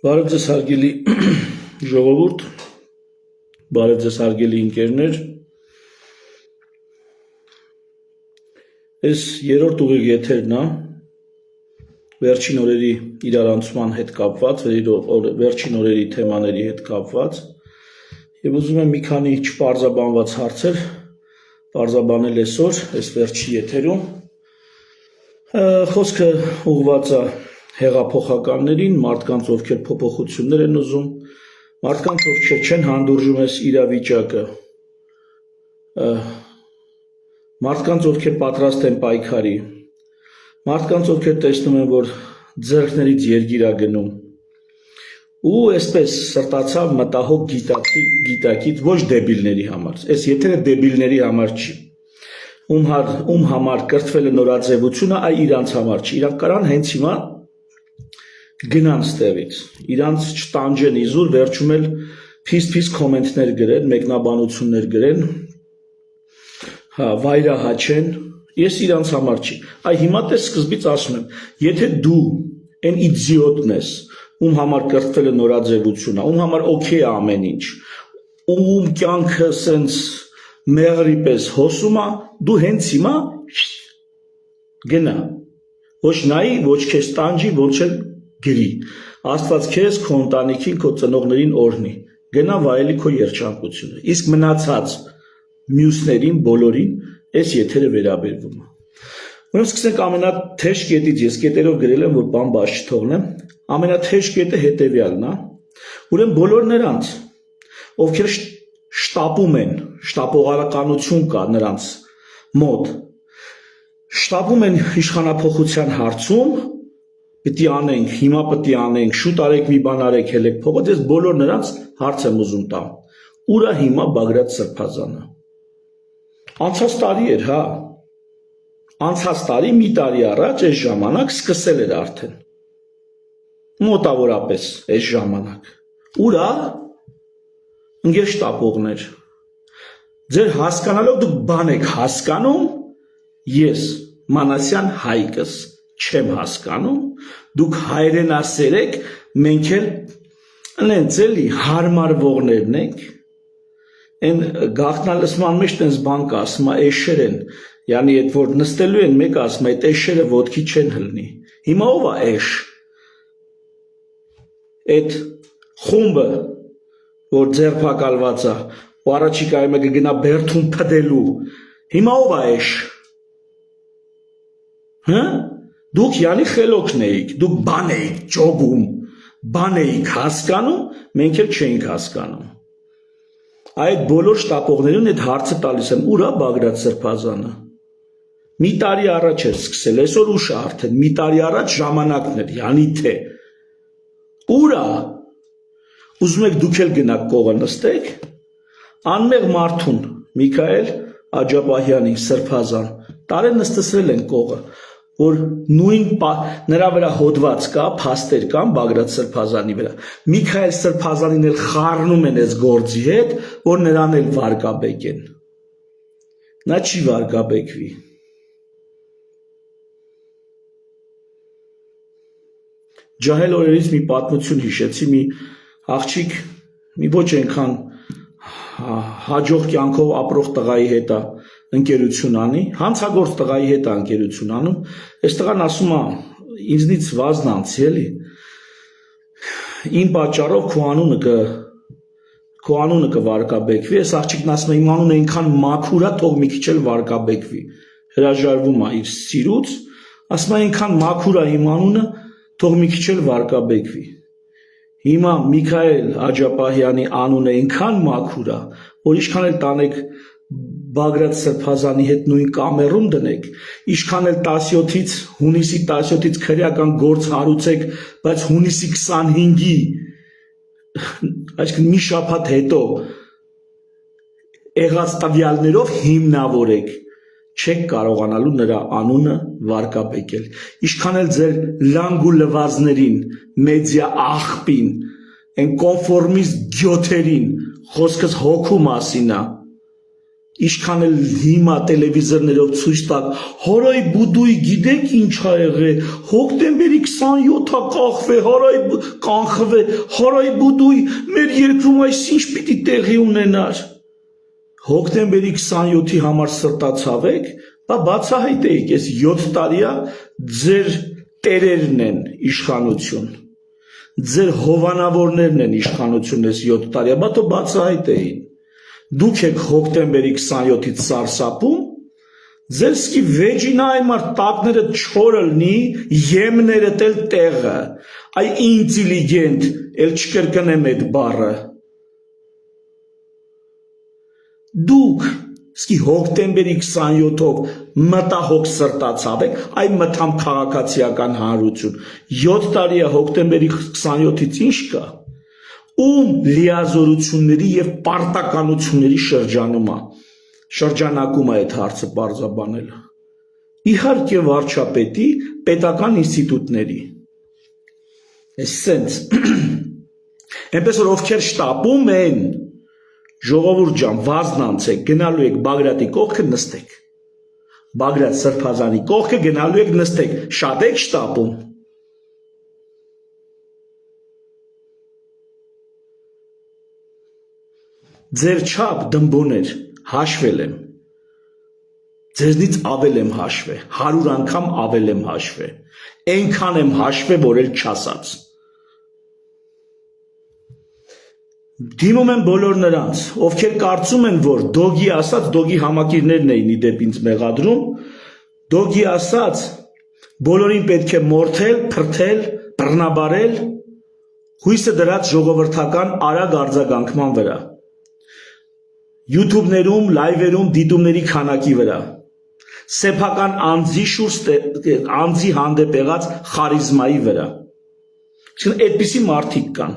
Բարև ձեզ հարգելի ժողովուրդ, բարև ձեզ հարգելի ընկերներ։ Այս երրորդ ուղիղ եթերն է վերջին օրերի իրարանցման հետ կապված, վերջին օրերի թեմաների հետ կապված, եւ ուզում եմ մի քանի չպարզաբանված հարցեր պարզաբանել այսօր, այս վերջի եթերում։ Խոսքը ուղղված է հեղափոխականներին, մարդկանց, ովքեր փոփոխություններ են ուզում, մարդկանց, ովքեր չեն հանդուրժում այս իրավիճակը, մարդկանց, ովքեր պատրաստ են պայքարի, մարդկանց, ովքեր տեսնում են, որ ձեռքներից երկիր է գնում, ու այսպես սրտացավ մտահոգ գիտակից, ոչ դեբիլների համար, այս եթերը դեբիլների համար չի, ում համար կրթվել է նորաձևությունը, այ իրանց համար չի, իրանք կարան հենց հիմա գնան ստեղից, իրանց չտանջեն իզուր, վերջում էլ փիստ կոմենտներ գրեն, մեկնաբանություններ գրեն, վայրահաչեն, ես իրանց համար չի, այ հիմա տես սկզբից ասում եմ, եթե դու այն իդիոտն ես, ում համար կրթվել է նորաձևությունը, ում համար օքեյ է ամեն ինչ, ում կյանքը սենց մեղրի պես հոսում է, դու հենց հիմա գնա, ոչ նայի, ոչ քեզ տանջի, ոչ էլ գրի, Աստված քեզ, քո ընտանիքին, քո ծնողներին օրհնի, գնա վայելի քո երջանկությունը, իսկ մնացած մյուսներին, բոլորին այս եթերը վերաբերվում է։ Ուրեմն սկսենք ամենաթեժ կետից, ես կետերով գրել եմ, որ բան բաց չթողնեմ, ամենաթեժ կետը հետևյալն է, ուրեմն բոլոր նրանց, ովքեր շտապում են, շտապողականություն կա նրանց մոտ, շտապում են իշխանափոխության հարցում, պիտի անենք, հիմա պիտի անենք, շուտ արեք մի բան արեք, հելեք փողոց, ես բոլոր նրանց հարց եմ ուզում տամ, ուր է հիմա Բագրատ Սրբազանը։ Անցած տարի էր, հա, անցած տարի, մի տարի առաջ այս ժամանակ սկսել էր արդեն, մոտավորապես այս ժամանակ, ուր է, ընկեր շտապողներ, ձեր հասկանալով դուք բան եք հասկանում, ես Մանասյան Հայկս չեմ հասկանում, դուք հայրենասեր եք, մենք էլ նենց էլի հարմարվողներն ենք, են գաղտնալսման մեջ տենց բան կա, ասում է էշեր են, յանի այդ որ նստելու են մեկ ասում է, այդ էշերը ոտքի չեն հլնի, հիմա ով է էշ, այդ խումբը, որ ձերբակալված է, ու առաջիկայում է կգնա բերդում փդելու, հիմա ով է էշ, հը? Դուք յանի խելոքն էիք, դուք բան էիք ճոգում, բան էիք հասկանում, մենք էլ չենք հասկանում։ Այդ բոլոր շտապողներին այդ հարցը տալիս եմ, ուր է Բագրատ Սրբազանը։ Մի տարի առաջ էր սկսել, այսօր ուշ է արդեն, մի տարի առաջ ժամանակն էր, յանի թե։ Ուր է։ Ուզում եք դուք էլ գնաք կողը նստեք, անմեղ մարդուն, Միքայել Աջապահյանին Սրբազան, տարեն նստեցրել են կողը, որ նույն նրա վրա հոդված կա, փաստեր կան Բագրատ Սրբազանի վրա, Միքայել Սրբազանին էլ խառնում են այս գործի հետ, որ նրան էլ վարկաբեկեն, նա չի վարկաբեկվի, ջահել օրերից մի պատմություն հիշեցի, մի աղջիկ, մի ոչ այնքան հաջող կյանքով ապրող տղայի հետ է ընկերություն անի, հանցագործ տղայի հետ է ընկերություն անում, այս տղան ասում է, ինձնից վազն անցի էլի, իմ պատճառով քո անունը կվարկաբեկվի, այս աղջիկն ասում է, իմ անունը այնքան մաքուր է, թող մի քիչ էլ վարկաբեկվի, հրաժարվում է իր սիրուց, ասում է այնքան մաքուր է իմ անունը, թող մի քիչ էլ վարկաբեկվի։ Հիմա Միքայել Աջապահյանի անունը այնքան մաքուր է, որ ինչքան էլ տանեք Բագրատ Սրբազանի հետ նույն կամերում դնեք, ինչքան էլ հունիսի 17-ից քրեական գործ հարուցեք, բայց հունիսի 25-ի, այսինքն մի շաբաթ հետո եղած տվյալներով հիմնավորեք, չեք կարողանալու նրա անունը վարկաբեկել, ինչքան էլ ձեր լանգ ու լվազներին, մեդիա աղբին, այն կոնֆորմիստ գյոթերին, խոսքս հոգու մասին է, Իշքան էլ հիմա տելևիզորներով ցույց տակ, հարայ բուդուի գիտեք ինչ ա եղել, հոկտեմբերի 27-ա կախվե, կանխվե, հարայ բուդուի մեր երկրում այս ինչ պիտի տեղի ունենար։ Հոկտեմբերի 27-ի համար սրտացավ եք, բա բացահայտեիք, ես 7 տարիա ձեր տերերն են իշխանություն, ձեր հովանավորներն են իշխանություն ես 7 տարիա, բա թո բացահայտեին։ Դուք եք հոկտեմբերի 27-ից սարսափում, ձեր սկի վեջինա այմար տակները չորլնի, եմները տել տեղը, այ ինտիլիգենտ, էլ չկրկնեմ այդ բառը։ Դուք սկի հոկտեմբերի 27-ով մտահոգ սրտացավ եք, այ մտամ քաղաքացիական հանրություն, 7 տարի է հոկտեմբերի 27-ից ինչ կա, ում լիազորությունների և պարտականությունների շրջանակում է այդ հարցը պարզաբանելը։ Իհարկե վարչապետի պետական ինստիտուտների։ Սենց, այնպես որ ովքեր շտապում են, ժողովուրդ ջան, վազնանցեք, գնալու եք Բագրատի կողքը նստեք, Բագրատ Սրբազանի կողքը գնալու եք նստեք, շատ եք շտապում։ Ձեր չափ դմբոներ հաշվել եմ, ձեզնից ավել եմ հաշվե, 100 անգամ ավել եմ հաշվե, այնքան եմ հաշվե, որ էլ չասած։ Դիմում եմ բոլոր նրանց, ովքեր կարծում են, որ դոգի ասած, դոգի համակիրներն էին իդեպ ինձ մեղադրում, դոգի ասած, բոլորին պետք է մորթել, փրթել, բռնաբարել, հույսը դրած ժողովրդական արագ արձագանքման վրա։ YouTube-ներում, լայվերում դիտումների քանակի վրա, սեփական անձի հանդեպ եղած խարիզմայի վրա։ Այդպիսի մարդիկ կան,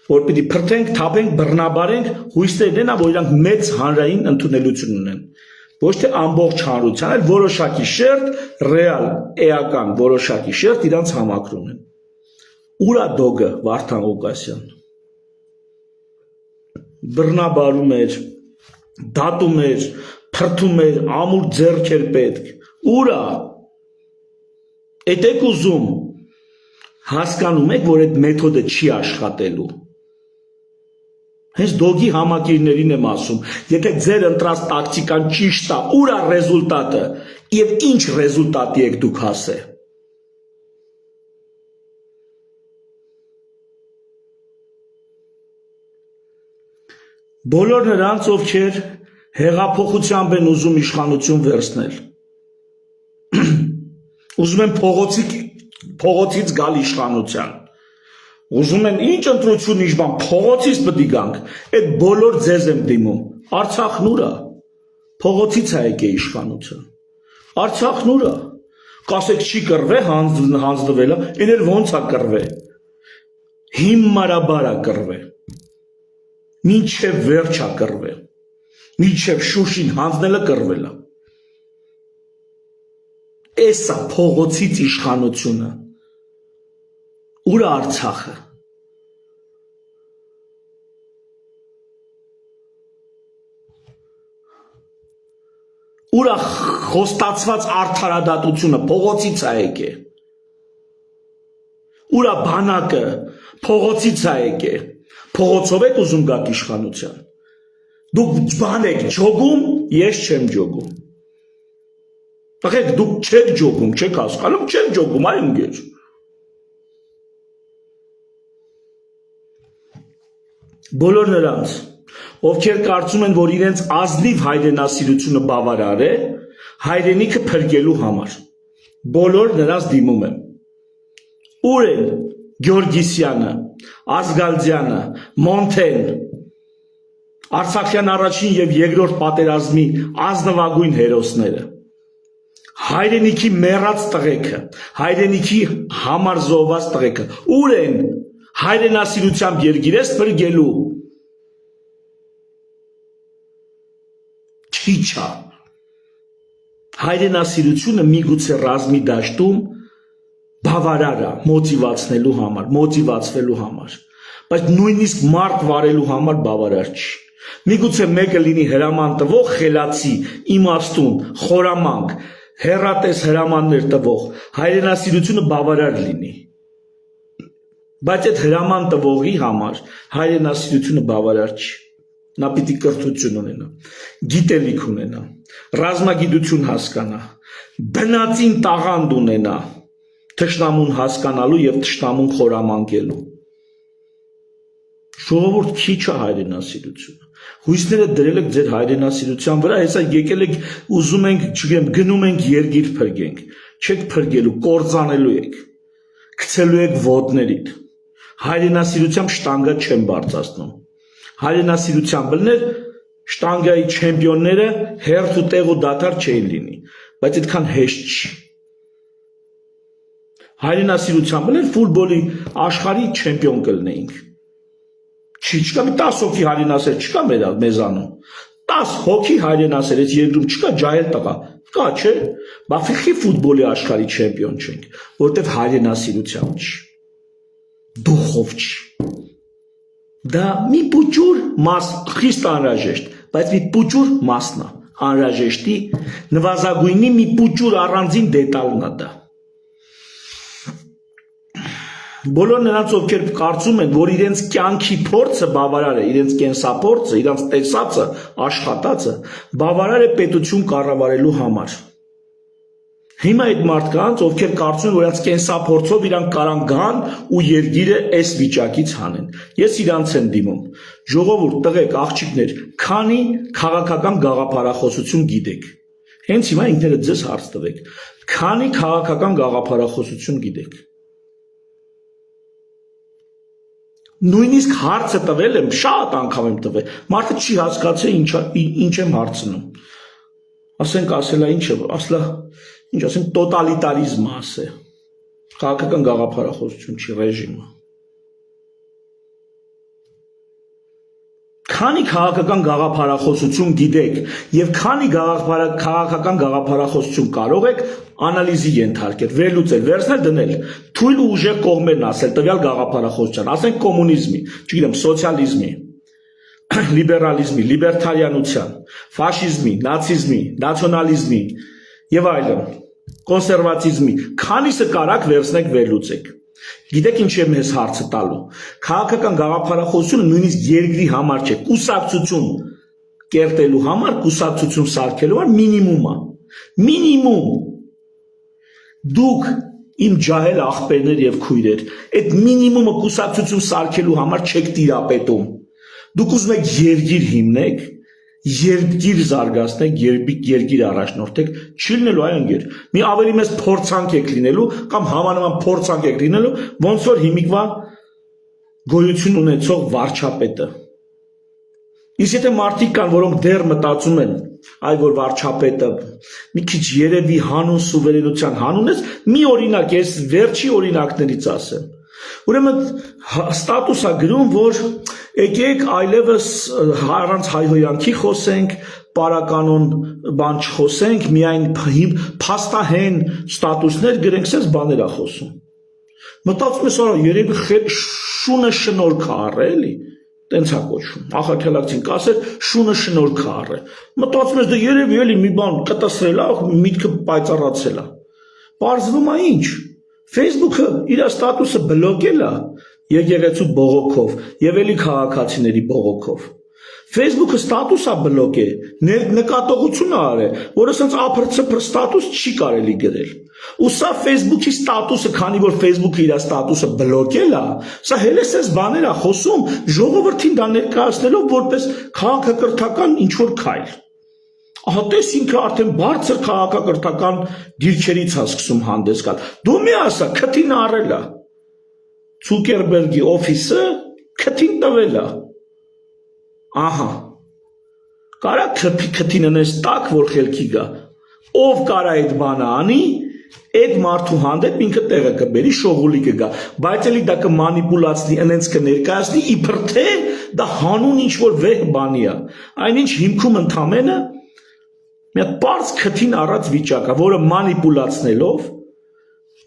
որ պիտի փրթենք, թափենք, բռնաբարենք, հույսերն են, որ իրանք մեծ հանրային ընդունելություն ունեն։ Ոչ թե ամբողջ հանրության, այլ որոշակի շերտ, ռեալ, էական որոշակի շերտ իրանց համակրում են։ Ուր է դոգը Վարդան Ղուկասյան։ Բռնաբարում էր, դատում էր, փրթում էր, ամուր ձեռք էր պետք, ուր է։ Էդ եք ուզում, հասկանում եք, որ այդ մեթոդը չի աշխատելու։ Հենց դոգի համակիրներին եմ ասում, եթե ձեր ընտրած տակտիկան ճիշտ է, ուր է ռեզուլտատը և ինչ ռեզուլտատի եք դուք հասել։ Բոլոր նրանց, ովքեր հեղափոխությամբ են ուզում իշխանություն վերցնել, ուզում են փողոցից գալ իշխանության, ուզում են ինչ ընտրություն ինչ բան, փողոցից պետք է գանք, այդ բոլոր ձեզ եմ դիմում, Արցախն ուր է, փողոցից է եկել իշխանության, Արցախն ուր է, կասեք չի կռվե հանձնվել է, այն էլ ոնց է կռվե, հիմարաբար է կռվե, մինչև վերջ է կռվե, մինչև Շուշին հանձնելը կռվել է։ Էս է փողոցից իշխանությունը։ Ուր է Արցախը։ Ուր է խոստացված արդարադատությունը, փողոցից է եկել։ Ուր է բանակը, փողոցից է եկել։ Փողոցով եք ուզում գաք իշխանության։ Դուք բան եք ջոգում, ես չեմ ջոգում։ Ախեք դուք չեք ջոգում, չեք հասկանում, չեք ջոգում, այ ընկեր։ Բոլոր նրանց, ովքեր կարծում են, որ իրենց ազնիվ հայրենասիրությունը բավարար է, հայրենիքը փրկելու համար։ Բոլոր նրանց դիմում եմ։ Ուր են Գյորգիսյանը, Ազգալդյանը, Մոնթեն, Արցախյան առաջին և երկրորդ պատերազմի ազնվագույն հերոսները, հայրենիքի մեռած տղեկը, հայրենիքի համար զոհված տղեկը, ուր են հայրենասիրությամբ երգիրես փրկելու։ Քիչ է։ Հայրենասիրությունը միգուցե ռազմի դաշտում բավարար է մոտիվացնելու համար, մոտիվացվելու համար, բայց նույնիսկ մարդ վարելու համար բավարար չի։ Միգուցե մեկը լինի հրաման տվող, խելացի, իմաստուն, խորամանկ, հեռատես հրամաններ տվող, հայրենասիրությունը բավարար լինի։ Բայց այդ հրաման տվողի համար հայրենասիրությունը բավարար չի։ Նա պիտի կրթություն ունենա, գիտելիք ունենա, ռազմագիտություն հասկանա, բնածին տաղանդ ունենա, թշնամուն հասկանալու եւ թշնամուն խորամանկելու։ Ժողովուրդ քիչ է հայրենասիրությունը։ Հույսները դրել եք ձեր հայրենասիրության վրա, հեսա եկել եք ուզում ենք, չգիտեմ, գնում ենք երգիր փրկենք, չեք փրկելու, կործանելու եք, գցելու եք ոտներիդ։ Հայրենասիրությամբ շտանգա չեմ բարձրացնում։ Հայրենասիրությամբ բլներ շտանգայի չեմպիոնները հերթ ու տեղ ու դադար չէին լինի, բայց այդքան հեշտ չի։ Հայրենասիրությամբ բլներ ֆուտբոլի աշխարհի չեմպիոն կլինեինք։ Չկա մի 10 հոգի հայրենասեր չկա մեզանում, 10 հոգի հայրենասեր, այս երկրում չկա ջահել տղա, կա չէ, բավական ֆուտբոլի աշխարհի չեմպիոն չենք, որտեվ հայրենասիրությամբ չի, դուխով չի, դա մի փոքր մաս խիստ անհրաժեշտ, բայց մի փոքր մասն է, անհրաժեշտի նվազագույնի մի փոքր առանձին դետալն է դա։ Բոլոր նրանց, ովքեր կարծում են, որ իրենց կյանքի փորձը բավարար է, իրենց կենսափորձը, իրենց տեսածը, աշխատածը բավարար է պետություն կառավարելու համար։ Հիմա այդ մարդկանց, ովքեր կարծում են, որ իրենց կենսափորձով իրանք կարան գան ու երկիրը այս վիճակից հանեն։ Ես իրանց եմ դիմում։ Ժողովուրդ, տղեկ, աղջիկներ, քանի քաղաքական գաղափարախոսություն գիտեք։ Հենց հիմա ինքներդ ձեզ հարց տվեք։ Քանի քաղաքական գաղափարախոսություն գիտեք։ Նույնիսկ հարցը տվել եմ, շատ անգամ եմ տվել, մարդը չի հասկացել ինչ եմ հարցնում, ասենք ասելա ինչ է, ասլա, ինչ ասենք տոտալիտարիզմը ասե, քաղաքական գաղափարախոսություն չի, ռեժիմը։ Քանի քաղաքական գաղափարախոսություն գիտեք եւ քանի քաղաքական գաղափարախոսություն կարող եք անալիզի ենթարկել, վերլուծել, վերցնել, դնել, թույլ ու ուժեղ կողմերն ասել տվյալ գաղափարախոսության, ասենք կոմունիզմի, չգիտեմ, սոցիալիզմի, լիբերալիզմի, լիբերտարիանության, ֆաշիզմի, նացիզմի, նացիոնալիզմի եւ այլն, կոնսերվատիզմի, քանիսը կարաք վերցնեք վերլուծեք։ Գիտեք ինչ եմ ես հարցը տալու։ Քաղաքական գաղափարախոսությունը նույնիսկ երկրի համար չէ, կուսակցություն կերտելու համար, կուսակցություն սարքելու համար մինիմում է։ Մինիմում։ Դուք իմ ջահել աղբերներ եւ քույրեր, այդ մինիմումը կուսակցություն սարքելու համար չեք տիրապետում։ Դուք ուզում եք երկիր հիմնեք, երկիր զարգացնեք, երկիր առաջնորդեք, չի լինելու այ ընկեր։ Մի ավելի մեծ փորձանք եք լինելու կամ համանման փորձանք եք լինելու, ոնց որ հիմիկվա գոյություն ունեցող վարչապետը։ Իսկ եթե մարդիկ կան, որոնք դեռ մտածում են, այ որ վարչապետը մի քիչ երևի հանուն սուվերենության հանունից, մի օրինակ, ես վերջի օրինակներից ասեմ։ Ուրեմն ստատուս է գրում, որ եկեք այլևս առանց հայհոյանքի խոսենք, պարականոն բան չխոսենք, միայն փաստահեն ստատուսներ գրենք, սենց բաներ է խոսում։ Մտածում ես, արա, երևի շունը շնորհք է առել, էլի, տենց է կոչվում, ախաքելակցին կասեր, շունը շնորհք է առել։ Մտածում ես, դե երևի էլի մի բան կտսրել է, միտքը պայծառացել է։ Պարզվում է ինչ։ Facebook-ը իր ստատուսը բլոկել է եկեղեցու բողոքով եւ էլի քաղաքացիների բողոքով։ Facebook-ը ստատուս է բլոկել, նկատողություն է արել, որը ասենց ափրծփր ստատուս չի կարելի գրել։ Ու սա Facebook-ի ստատուսը, քանի որ Facebook-ը իր ստատուսը բլոկել է, սա հելեսես բաներ է խոսում, ժողովրդին դա ներկայացնելով որպես քաղաքակրթական ինչ-որ քայլ։ Ահա տես ինքը արդեն բարձր քաղաքակրթական դիրքերից է սկսում հանդես գալ։ Դու մի ասա, քթին առել է։ Ցուկերբերգի օֆիսը քթին տվել է։ Ահա։ Կարա քթին անես տակ, որ խելքի գա։ Ով կարա այդ բանը անի, այդ մարդու հանդեպ ինքը տեղը կբերի, շողուլի կգա, բայց էլի դա կմանիպուլացնի, ընենց կներկայացնի, իբր թե դա հանուն ինչ-որ վեհ բանի է։ Այնինչ հիմքում ընդամենը մի հատ պարզ քթին առած վիճակ է, որը մանիպուլացնելով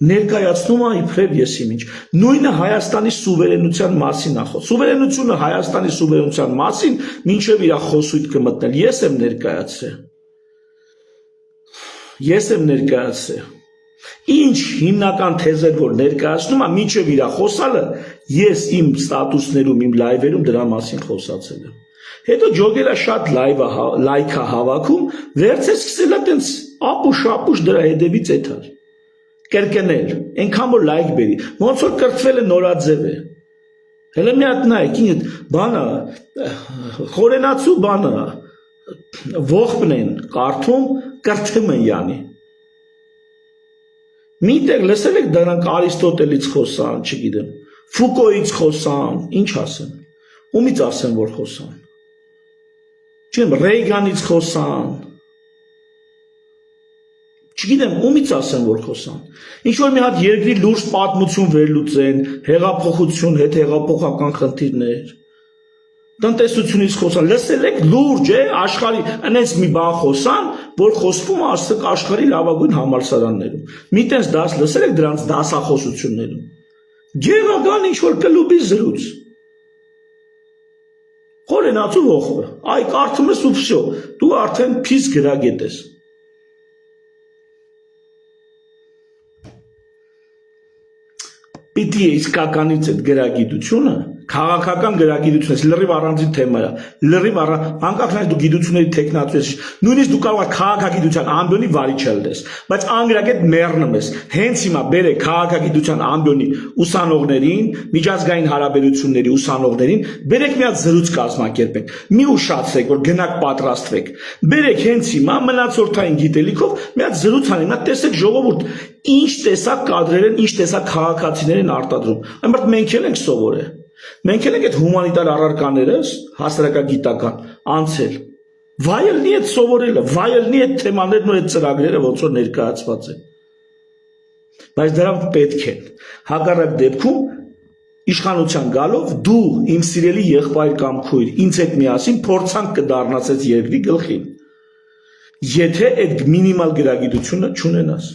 Ներկայացնում է իբրև եսիմինչ։ Նույնը Հայաստանի սուվերենության մասին է խոսում։ Սուվերենությունը Հայաստանի սուվերենության մասին մինչև իր խոսույթ կմտնել։ Ես եմ ներկայացրել։ Ինչ հիմնական թեզեր որ ներկայացնում է մինչև իր խոսալը, ես իմ ստատուսներում, իմ լայվերում դրա մասին խոսացել եմ։ Հետո ջոգելա շատ լայքա հավաքում, վերցես սկսել է տենց ապուշ դրա հետևից էթալ։ Կրկնել, այնքան որ լայք բերի, ոնց որ կրթվել է նորաձև է։ Հələ մի հատ նայեք, ինչ բանը, խորենացու բանը, ողբն են կարդում, կրթում են յանի։ Միտեղ լսել եք դրանք Արիստոտելից խոսան, չգիտեմ, Ֆուկոյից խոսան, ինչ ասեն, ումից ասեն, որ խոսան, չգիտեմ, Ռեյգանից խոսան, չգիտեմ, ումից ասեն, որ խոսան, ինչ-որ մի հատ երկրի լուրջ պատմություն վերլուծեն, հեղափոխություն, հետհեղափոխական խնդիրներ, տնտեսությունից խոսան, լսել եք լուրջ է, աշխարհի, այնպես մի բան խոսան, որ խոսվում է աշխարհի լավագույն համալսարաններում։ Մի տես դաս լսել եք դրանց դասախոսություններում։ Գեղական ինչ-որ կլուբի զրույց։ Խորենացու ողբը, այ կարդում ես ու վсё, դու արդեն փիս գրագետ ես։ Պիտի իսկականից այդ գրագիտությունը, քաղաքական գրագիտությունը, լրիվ առանձին թեմա է, լրիվ անկախ դու գիտությունների տեխնացու ես, նույնիսկ դու կարող ես քաղաքագիտության ամբիոնի վարիչել ես, բայց անգրագետ մեռնում ես, հենց հիմա բերեք քաղաքագիտության ամբիոնի ուսանողներին, միջազգային հարաբերությունների ուսանողներին, բերեք մի հատ զրույց կազմակերպեք, մի ուշացրեք, որ գնաք պատրաստվեք, բերեք հենց հիմա մնացորդային գիտելիքով մի հատ զրույց անենք, նա տեսեք ժողովուրդ, ինչ տեսակ կադրեր են, ինչ տեսակ քաղաքացիներ են արտադրում, այնպես մենք էլ ենք սովորել։ Մենք էլ ենք այդ հումանիտար առարկաներս, հասարակագիտական, անցել։ Վայելնի այդ սովորելը, վայելնի այդ թեմաներն ու այդ ծրագրերը, ոնց որ ներկայացված են։ Բայց դրանք պետք են։ Հակառակ դեպքում իշխանության գալով դու իմ սիրելի եղբայր կամ քույր, ինձ հետ միասին փորձանք կդառնաս այդ երկրի գլխին։ Եթե այդ մինիմալ գրագիտությունը չունենաս։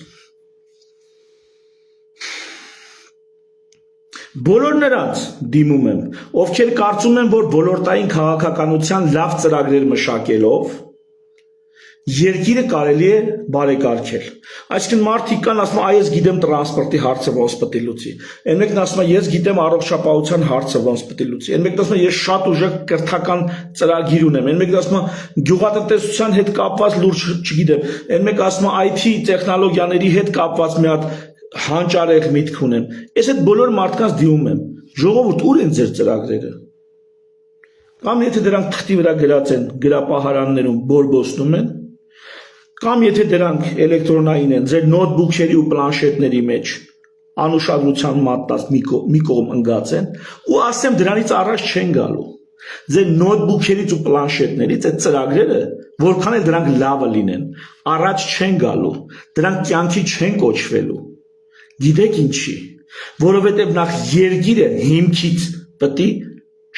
Բոլոր նրանց դիմում եմ, ովքեր կարծում են, որ ոլորտային քաղաքականության լավ ծրագրեր մշակելով երկիրը կարելի է բարեկարգել։ Այսինքն մարդիկ կան ասում, այ ես գիտեմ տրանսպորտի հարցը ոնց պետք է լուծի։ Այն մեկն ասում է, ես գիտեմ առողջապահության հարցը ոնց պետք է լուծի։ Այն մեկն ասում է, ես շատ ուժեղ կրթական ծրագիր ունեմ։ Այն մեկն ասում է, գյուղատնտեսության հետ կապված լուրջ չգիտեմ։ Այն մեկը ասում է, IT տեխնոլոգիաների հետ կապված մի հատ հանճարեղ միտք ունեմ։ Ես այդ բոլոր մարդկանց դիմում եմ։ Ժողովուրդ, ուր են ձեր ծրագրերը։ Կամ եթե դրանք թղթի վրա գրած են, գրապահարաններում բորբոսնում են, կամ եթե դրանք էլեկտրոնային են, ձեր նոթբուքերի ու պլանշետների մեջ անուշադրության մատած մի կողմ ընկած են, ու ասեմ դրանից առաջ չեն գալու։ Ձեր նոթբուքերից ու պլանշետներից այդ ծրագրերը, որքան էլ դրանք լավը լինեն, առաջ չեն գալու, դրանք կյանքի չեն կոչվելու։ Գիտեք ինչի, որովհետև նախ երկիրը հիմքից պիտի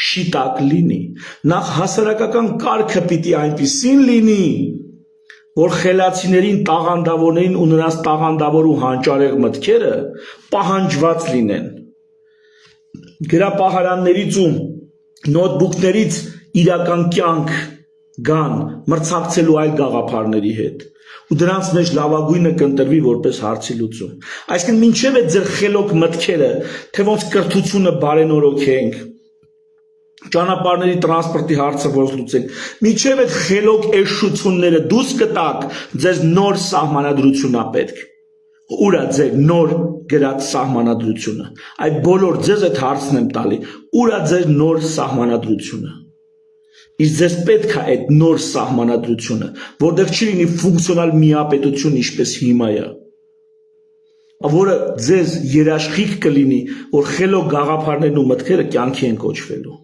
շիտակ լինի, նախ հասարակական կարգը պիտի այնպիսին լինի, որ խելացիներին, տաղանդավորներին ու նրանց տաղանդավոր ու հանճարեղ մտքերը պահանջված լինեն։ Գրապահարաններից ու նոթբուքներից իրական կյանք գան մրցակցելու այլ գաղափարների հետ։ Ու դրանց մեջ լավագույնը կընտրվի որպես հարցի լուծում։ Այսինքն մինչև այդ ձեր խելոք մտքերը, թե ոնց կրթությունը բարենորոգենք, ճանապարհների տրանսպորտի հարցը ոնց լուծենք, մինչև այդ խելոք էշությունները դուրս կտակ, ձեզ նոր սահմանադրություն է պետք։ Ուր է ձեր նոր գրած սահմանադրությունը։ Այդ բոլոր ձեզ այդ հարցն եմ տալի։ Ուր է ձեր նոր սահմանադրությունը։ Իսկ ձեզ պետք է այդ նոր սահմանադրությունը, որտեղ չի լինի ֆունկցիոնալ միապետություն, ինչպես հիմա է, որը ձեզ երաշխիք կլինի, որ խելոք գաղափարներն ու մտքերը կյանքի են կոչվելու։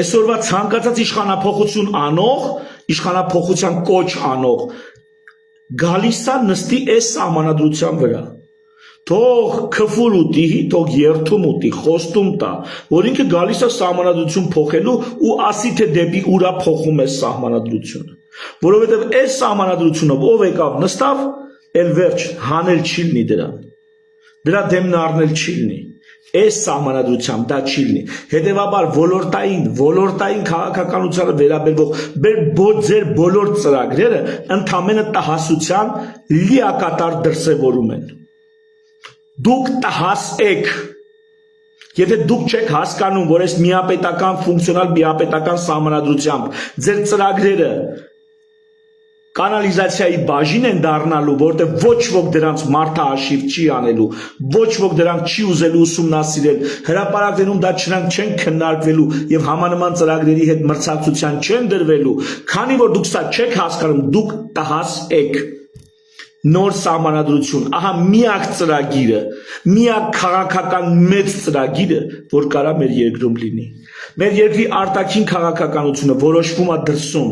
Այսօրվա ցանկացած իշխանափոխություն անող, իշխանափոխության կոչ անող, գալիս է նստի այս սահմանադրության վրա։ Թող քֆուր ուտի, թող երթում ուտի, խոստում տա, որ ինքը գալիս է սահմանադրություն փոխելու ու ասի թե դեպի ուր է փոխում է սահմանադրությունը։ Որովհետև այս սահմանադրությունով ով եկավ նստավ, էլ վերջ հանել չի լինի դրան, դրա դեմն առնել չի լինի, այս սահմանադրությամբ դա չի լինի, հետևաբար ոլորտային քաղաքականությանը վերաբերվող ձեր բոլոր ծրագրերը ընդամենը տհասության լիակատար դրսևորում են, դուք տհաս եք, եթե դուք չեք հասկանում, որ այս միապետական ֆունկցիոնալ միապետական սահմանադրությամբ ձեր ծրագրերը կանալիզացիայի բաժին են դառնալու, որտեղ ոչ ոք դրանց մարդահաշիվ չի անելու, ոչ ոք դրանք չի ուզելու ուսումնասիրել, հրապարակներում դա չեն քննարկվելու եւ համանման ծրագրերի հետ մրցակցության չեն դրվելու, քանի որ դուք սա չեք հասկանում, դուք տհաս եք։ Նոր սահմանադրություն, ահա միակ ծրագիրը, միակ քաղաքական մեծ ծրագիրը, որ կարա մեր երկրում լինի։ Մեր երկրի արտաքին քաղաքականությունը որոշվում է դրսում։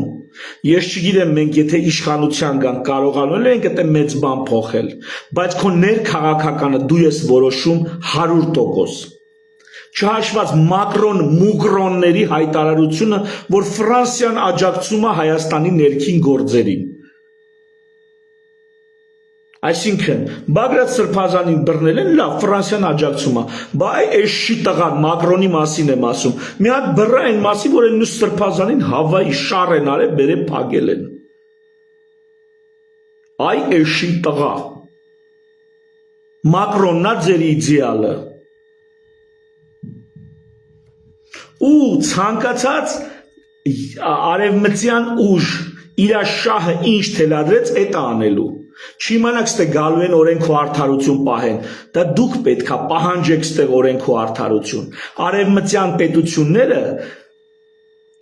Ես չգիտեմ մենք եթե իշխանության գան կարողանում ենք այդ մեծ բան փոխել, բայց քո ներքաղաքականը դու ես որոշում 100%։ Չհաշված մակրոն մուգրոնների հայտարարությունը, որ Ֆրանսիան աջակցում է Հայաստանի ներքին գործերին։ Այսինքն, Բագրատ Սրբազանին բռնել են, լավ, Ֆրանսիան աջակցում է, բայց այս շի տղան Մակրոնի մասին եմ ասում, մի հատ բռա այն մասին, որ այն Սրբազանին Հավայի շար են արել, բերել փակել են։ Այ այս շի տղա, Մակրոնն է ձեր իդեալը։ Ու ցանկացած արևմտյան ուժ իր շահը ինչ թելադրեց, այդ անելու։ Չիմանաք ստեղ գալու են օրենք ու արդարություն պահեն, դա դուք պետք է պահանջեք ստեղ օրենք ու արդարություն։ Արևմտյան պետությունները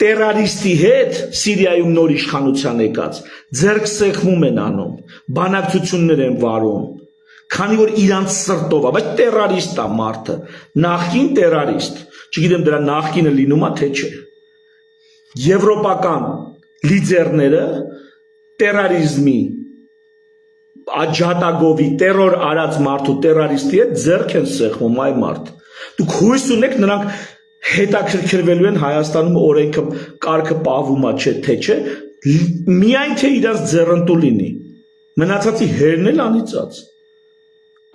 տերարիստի հետ Սիրիայում նոր իշխանության եկած ձեռք սեղմում են անում, բանակցություններ են վարում, քանի որ իրանց սրտով է, բայց տերարիստ է մարդը, նախկին տերարիստ, չգիտեմ դրա նախկինը լինում է թե չէ։ Եվրոպական լիդերները տերարիզմի աջատագովի տերոր արած մարդու տերարիստի հետ ձեռք են սեղմում այ մարդ։ Դուք հույս ունեք նրանք հետաքրքրվելու են Հայաստանում օրենքը կարգը պահվում է չէ թե չէ, միայն թե իրաց ձեռնտու լինի։ Մնացածի հերն էլ անիծած։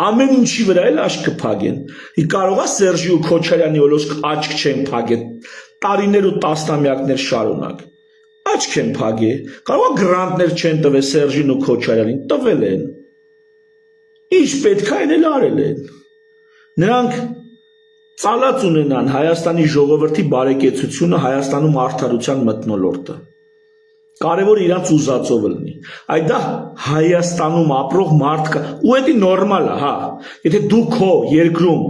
Ամեն ինչի վրա էլ աչք կփակեն։ Կարող է Սերժի ու Քոչարյանի ոլոսկ աչք չեն փակել տարիներ ու տասնամյակներ շարունակ։ Աչք են փակել, կարող է գրանտներ չեն տվել Սերժին ու Քոչարյանին, տվել են։ Ինչ պետք է այն էլ արել են։ Նրանք ծալած ունենան Հայաստանի ժողովրդի բարեկեցությունը, Հայաստանում արդարության մթնոլորտը։ Կարևոր իրանց ուզածով լինի։ Այդ դա Հայաստանում ապրող մարդ կա, ու դա նորմալ է, հա։ Եթե դու քո երկրում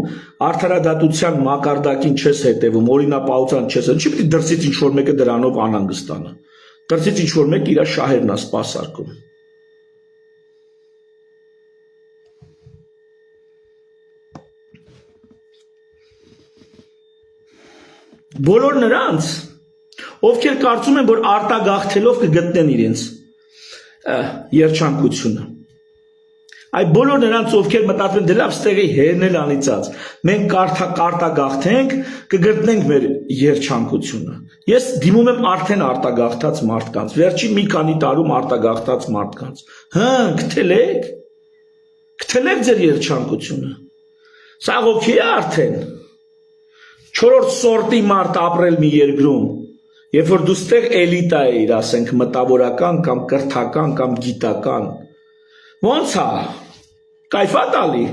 արդարադատության մակարդակին չես հետևում, օրինապահության չես, ինչի՞ պիտի դրսից ինչ որ մեկը դրանով անհանգստանա։ Դրսից ինչ որ մեկը իր շահերն է սպասարկում։ Բոլոր նրանց, ովքեր կարծում են, որ արտագաղթելով կգտնեն իրենց երջանկությունը։ Այ բոլոր նրանց, ովքեր մտածում են, դե լավ, ստեղի հերն էլ անիծած, մենք արտագաղթենք, կգտնենք մեր երջանկությունը։ Ես դիմում եմ արդեն արտագաղթած մարդկանց, վերջին մի քանի տարում արտագաղթած մարդկանց։ Հա, գտել եք ձեր երջանկությունը։ Սա ոգի է արդեն։ Չորրորդ սորտի մարդ ապրել մի երկրում, երբ որ դու ստեղ էլիտա էիր, ասենք մտավորական կամ կրթական կամ գիտական, ոնց է, կայֆ է տալի,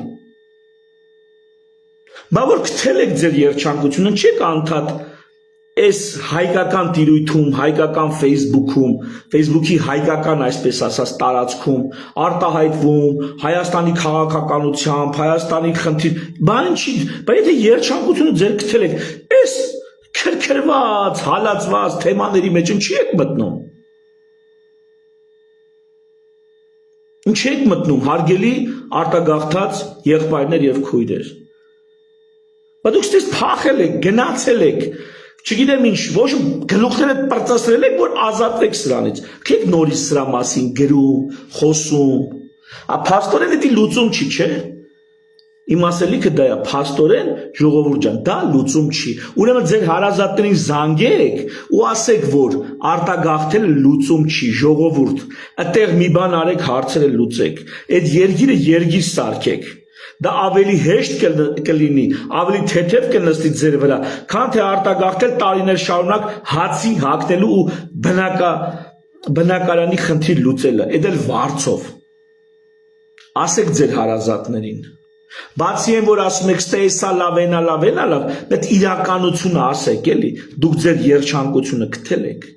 բա որ գտել եք ձեր երջանկությունը, չեք անդադ այս հայկական տիրույթում, հայկական ֆեյսբուքում, ֆեյսբուքի հայկական այսպես ասած տարածքում արտահայտվում Հայաստանի քաղաքականությամբ, Հայաստանի խնդիր, բան չի, բայց եթե երջանկությունը ձեր գտել եք, այս քրքրված, հալածված թեմաների մեջ ինչի եք մտնում։ Ինչի եք մտնում, հարգելի արտագաղթած եղբայրներ եւ քույրեր։ Բայց դուք ստես փախել եք, գնացել եք, չգիտեմ ինչ, ոչ գլուխները պրծացրել եք, որ ազատվեք սրանից։ Քեք նորից սրա մասին գրում, խոսում։ Փաստորեն դա լուծում չի, չէ՞։ Իմ ասելիքը դա է, փաստորեն ժողովուրդ ջան, դա լուծում չի։ Ուրեմն ձեր հարազատներին զանգեք ու ասեք, որ արտագաղթելը լուծում չի, ժողովուրդ։ Այդտեղ մի բան արեք, հարցերը լուծեք։ Այդ երգիրը երգիր սարքեք։ Դա ավելի հեշտ կլինի, ավելի թեթև կնստի ձեր վրա, քան թե արտագաղթել տարիներ շարունակ հացի հագնելու ու բնակարանի խնդիր լուծելը, այդ էլ վարձով։ Ասեք ձեր հարազատներին։ Բացի այն, որ ասում եք, ստե սա լավ, բայց իրականությունը ասեք, էլի, դուք ձեր երջանկությունը գտել եք։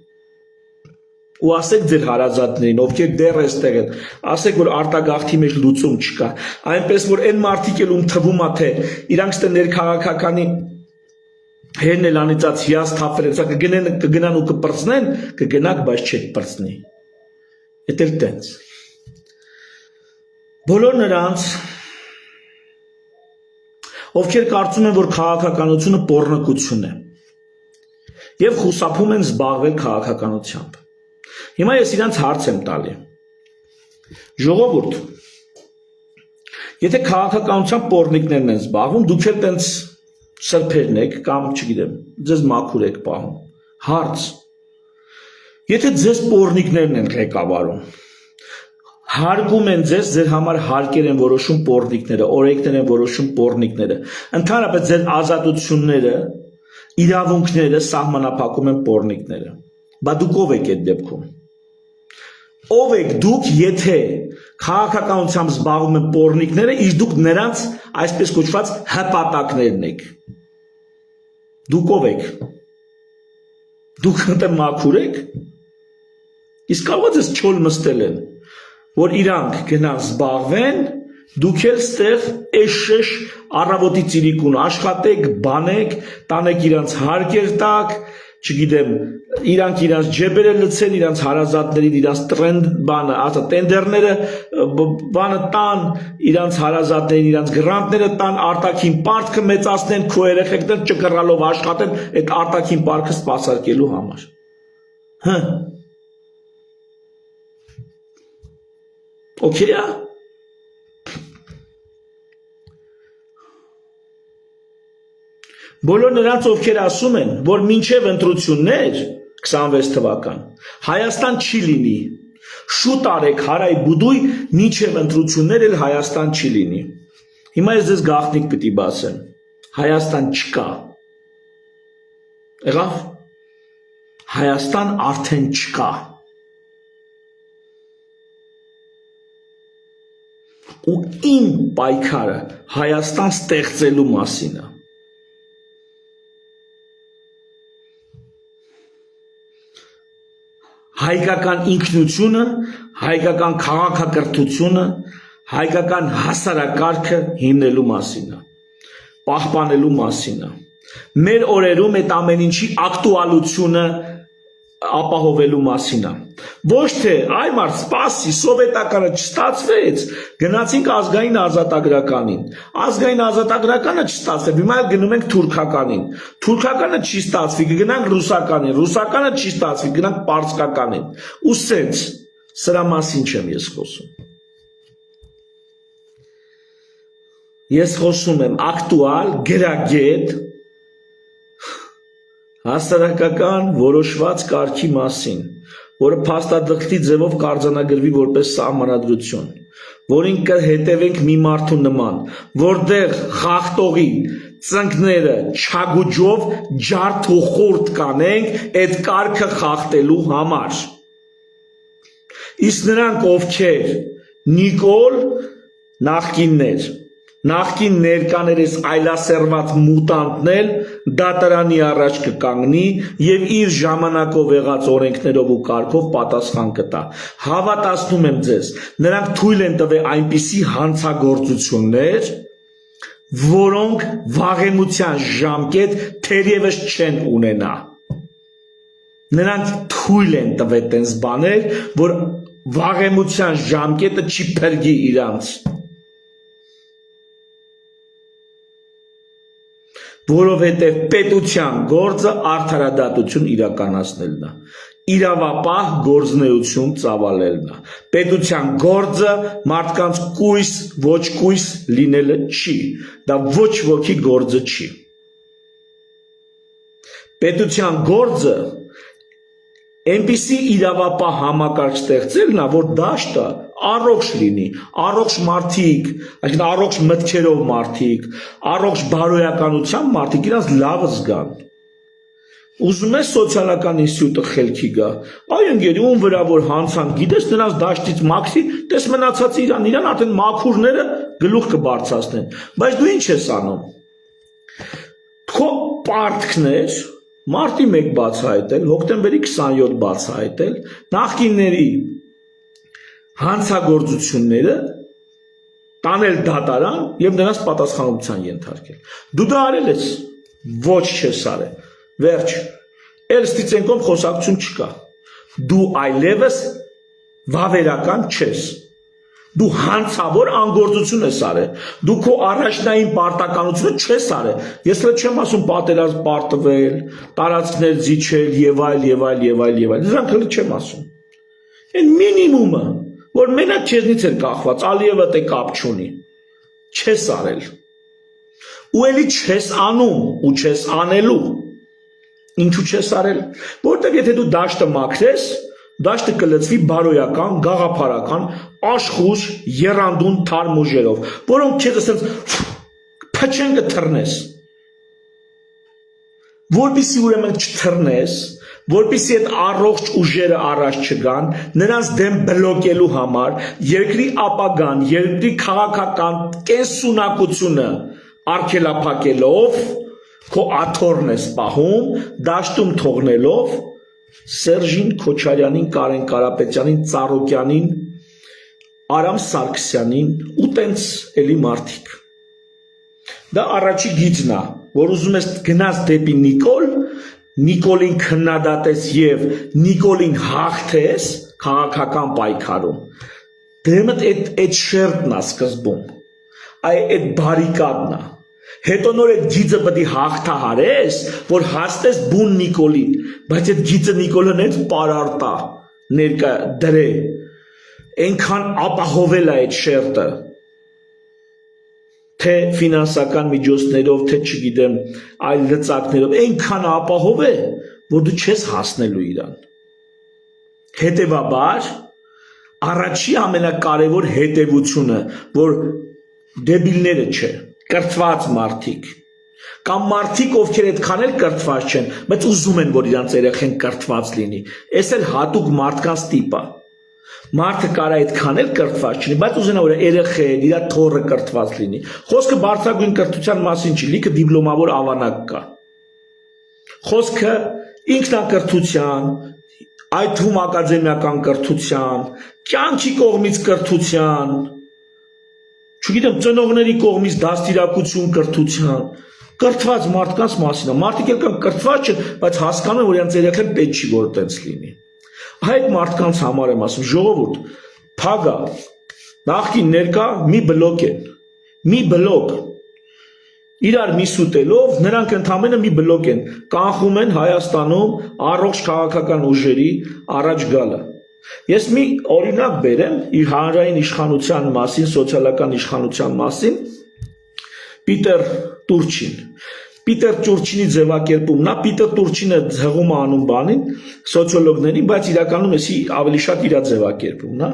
Ու ասեք ձեր հարազատներին, ովքեր դեռ էստեղ են, ասեք, որ արտագաղթի մեջ լուծում չկա, այնպես որ այն մարդիկ էլ ում թվում է, թե իրանք ստե ներքաղաքականի հերն էլ անիծած հիասթափվել են, սա կգնան ու կպրծնեն, կգնաք, բայց չեք պրծնի։ Էդ էլ տենց։ Բոլոր նրանց, ովքեր կարծում են, որ քաղաքականությունը պոռնկություն է եւ խուսափում են զբաղվել քաղաքականությամբ։ Հիմա ես իրանց հարց եմ տալի։ Ժողովուրդ, եթե քաղաքականությամբ պոռնիկներն են զբաղվում, դուք էլ տենց սրբերն եք կամ չգիտեմ, ձեզ մաքուր եք պահում։ Հարց։ Եթե ձեզ պոռնիկներն են ղեկավարում, հարգում են ձեր համար հարկեր են որոշում պոռնիկները, օրենքներ են որոշում պոռնիկները, ընդհանրապես ձեր ազատությունները, իրավունքները սահմանափակում են պոռնիկները։ Բա դուք ով եք այդ դեպքում։ Ով եք դուք, եթե քաղաքականությամբ զբաղվում են պոռնիկները, իսկ դուք նրանց այսպես կոչված հպատակներն եք։ Դուք ով եք։ Դուք ընդ մաքուր եք։ Իսկ կարող է ձեզ չոլ մստել են, որ իրանք գնան զբաղվեն, դուք էլ ստեղ էշեշ առավոտի ծիրիկուն աշխատեք, բանեք, տանեք իրանց հարկեր տակ, չգիտեմ, իրանք իրանց ջեբերը լցեն, իրանց հարազատներին, իրանց տենդերները բանը տան, իրանց հարազատներին, իրանց գրանտները տան, արտաքին պարտքը մեծացնեն, քո երեխեքներ ճկռալով աշխատեն այդ արտաքին պարտքը սպասարկելու համար։ Հը։ Okay, yeah? Բոլոր նրանց, ովքեր ասում են, որ մինչև ընտրություններ 26 թվական Հայաստան չի լինի, շուտ արեք հարայ բուդույ, մինչև ընտրություններ էլ Հայաստան չի լինի։ Հիմա ես ձեզ գաղտնիք պիտի բացեմ, Հայաստան չկա։ Եղավ, Հայաստան արդեն չկա։ Ու իմ պայքարը Հայաստան ստեղծելու մասին է։ Հայկական ինքնությունը, հայկական քաղաքակրթությունը, հայկական հասարակարգը հիմնելու մասին է, պահպանելու մասին է։ Մեր օրերում այդ ամեն ինչի ակտուալությունը ապահովելու մասին է։ Ոչ թե այ մարդ սպասի, սովետականը չստացվեց, գնացինք ազգային ազատագրականին։ Ազգային ազատագրականը չստացվեց, հիմա էլ գնում ենք թուրքականին։ Թուրքականը չի ստացվի, կգնանք ռուսականին, ռուսականը չի ստացվի, գնանք պարսկականին։ Ու սենց, սրա մասին չեմ ես խոսում։ Ես խոսում եմ ակտուալ, գրագետ, հասարակական որոշված կարգի մասին, որը փաստադղթի ձևով կարձանագրվի որպես սահմանադրություն, որին կհետևենք մի մարդու նման, որտեղ խախտողի ծնկները չագուջով ջարդ ու խորտ կանենք այդ կարգը խախտելու համար։ Իսկ նրանք ովքեր Նիկոլ նախկիններ, նախկին ներկաներես այլասերված մուտանտնել դատարանի առաջ կկանգնի եւ իր ժամանակով եղած օրենքներով ու կարգով պատասխան կտա։ Հավատացնում եմ ձեզ, նրանք թույլ են տվել այնպիսի հանցագործություններ, որոնք վաղեմության ժամկետ թերևս չեն ունենա։ Նրանք թույլ են տվել տենց բաներ, որ վաղեմության ժամկետը չի փրկի իրանց։ որովհետև պետության գործը արդարադատություն իրականացնելն է, իրավապահ գործնեություն ծավալելն է, պետության գործը մարդկանց կույս, ոչ կույս լինելը չի, դա ոչ ոքի գործը չի, պետության գործը այնպիսի իրավապահ համակարգ ստեղծելն է, որ դաշտը առողջ լինի, առողջ մարդիկ, այսինքն առողջ մտքերով մարդիկ, առողջ բարոյականությամբ մարդիկ իրանց լավը զգան։ Ուզում ես սոցիալական ինստիտուտը խելքի գա, այ ընկերի ում վրա որ հանցան, գիտես նրանց դաշտից մաքրի, տես մնացած իրան արդեն մաքուրները գլուխ կբարձրացնեն, բայց դու ինչ ես անում։ Քո պարտքներ Մարտի 1 բացահայտել, հոկտեմբերի 27 բացահայտել, նախկինների հանցագործությունները տանել դատարան եւ նրանց պատասխանատվության ենթարկել։ Դու դա արել ես, ոչ չես արել։ Վերջ, Ստիծենկոն խոսակցություն չկա։ Դու այլևս վավերական չես։ Դու հանցավոր անգործություն ես արել։ Դու քո առաջնային պարտականությունը չես արել։ Ես էլ չեմ ասում պատերազմ պարտվել, տարածքներ զիջել եւ այլ եւ այլ եւ այլ եւ այլ։ Դրանք էլ չեմ ասում։ Այն մինիմումը, որ մենակ քեզնից էր կախված, Ալիևը դե կապ չունի։ Չես արել։ Ու էլի չես անում ու չես անելու։ Ինչու չես արել։ Որտեղ եթե դու դաշտը մաքրես, դաշտը կլծվի բարոյական, գաղափարական, աշխուժ, եռանդուն թարմ ուժերով, որոնք քեզ ասենց փչեն կթռնես։ Որպեսզի ուրեմն չթռնես, որպեսզի այդ առողջ ուժերը առաջ չգան, նրանց դեմ բլոկելու համար, երկրի ապագան, երկրի քաղաքական կենսունակությունը արգելափակելով, քո աթոռն ես պահում, դաշտում թողնելով Սերժին Քոչարյանին, Կարեն Կարապետյանին, Ծառուկյանին, Արամ Սարգսյանին ու տենց էլի մարդիկ։ Դա առաջի գիծն է, որ ուզում ես գնաս դեպի Նիկոլ, Նիկոլին քննադատես եւ Նիկոլին հաղթես քաղաքական պայքարում։ Դեմդ այդ շերտն է սկզբում, այդ բարիկադն է։ Հետո նոր այդ գիծը պետք է հաղթահարես, որ հասնես բուն Նիկոլին, բայց այդ գիծը Նիկոլն այդ պարարտա, ներկա դրե, այնքան ապահովել է այդ շերտը, թե ֆինանսական միջոցներով, թե չգիտեմ, այլ լծակներով, այնքան ապահով է, որ դու չես հասնելու իրան։ Հետևաբար, առաջի ամենակարևոր հետևությունը, որ դեբիլները չէ, կրթված մարդիկ, կամ մարդիկ, ովքեր այդքան էլ կրթված չեն, բայց ուզում են, որ իրանց երեխեն կրթված լինի, այս էլ հատուկ մարդկանց տիպ է։ Մարդը կարա այդքան էլ կրթված չլինի, բայց ուզենա որ երեխեն, իր թոռը կրթված լինի։ Խոսքը բարձրագույն կրթության մասին չի, լիքը դիպլոմավոր ավանակ կա։ Խոսքը ինքնակրթության, այդ թվում ակադեմիական կրթության, կյանքի կողմից կրթության, չգիտեմ, ծնողների կողմից դաստիարակություն կրթության, կրթված մարդկանց մասին է։ Մարդիկ էլ կան կրթված չեն, բայց հասկանում են, որ իրենց երեխան պետք չի որ տենց լինի։ Այդ մարդկանց համար եմ ասում, ժողովուրդ, փագա, նախկին ներկա մի բլոկ են, մի բլոկ, իրար մի սուտելով, նրանք ընդամենը մի բլոկ են, կանխում են Հայաստանում առողջ քաղաքական ուժերի առաջ գալը։ Ես մի օրինակ բերեմ իր հանրային իշխանության մասին, սոցիալական իշխանության մասին, Պիտեր Տուրչին։ Պիտեր Տուրչինի ձևակերպումն է, Պիտեր Տուրչինը հղում է անում բանին, սոցիոլոգներին, բայց իրականում էսի ավելի շատ իր ձևակերպումն է,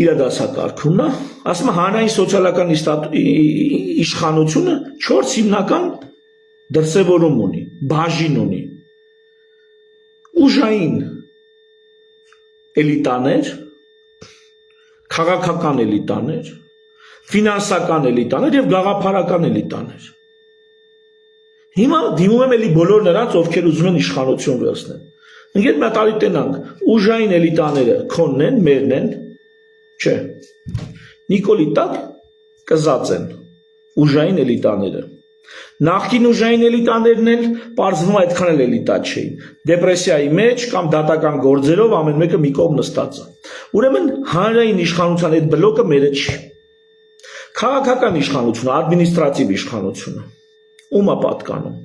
իր դասակարգումն է, ասում է հանրային սոցիալական իշխանությունը 4 հիմնական դրսևորում ունի, բաժին ունի, ուժային էլիտաներ, քաղաքական էլիտաներ, ֆինանսական էլիտաներ եւ գաղափարական էլիտաներ։ Հիմա դիմում եմ էլի բոլոր նրանց, ովքեր ուզում են իշխանություն վերցնել։ Ընկեր մտալի տենանք, ուժային էլիտաները քոնն են, մերն են, չէ։ Նիկոլի տակ կզած են ուժային էլիտաները։ Նախկին ուժային էլիտաներն էլ պարզվում այդքան էլ էլիտա չէին։ Դեպրեսիայի մեջ կամ դատական գործերով ամեն մեկը մի կողմ նստած է։ Ուրեմն հանրային իշխանության այդ բլոկը մերը չի։ Քաղաքական իշխանությունը, ադմինիստրատիվ իշխանությունը, Ում է պատկանում։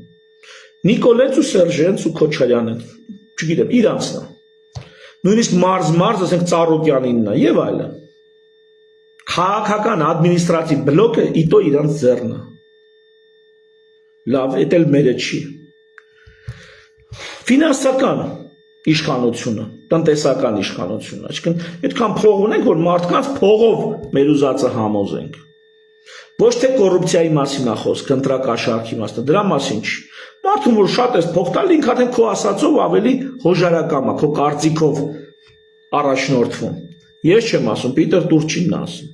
Նիկոլեց ու Սերժենց ու Քոչարյանն, չգիտեմ, իրանցն է։ Նույնիսկ մարզ, ասենք Ծառուկյանինն է եւ այլն։ Քաղաքական ադմինիստրատիվ բլոկը իտո իրանց ձեռն է։ Լավ, դա էլ մերը չի։ Ֆինանսական իշխանությունը, տնտեսական իշխանությունը, այսինքն այդքան փող ունենք, որ մարդկանց փողով մեր ուզածը համոզենք։ Ոչ թե կոռուպցիայի մասին է խոսքը, ընտրակաշառքի մասին, դրա մասին չի։ Մարդուն որ շատ ես փող տալ, ինքն արդեն քո ասածով ավելի հոժարակամ է, քո կարծիքով առաջնորդվում։ Ես չեմ ասում, Պիտեր Տուրչինն է ասում։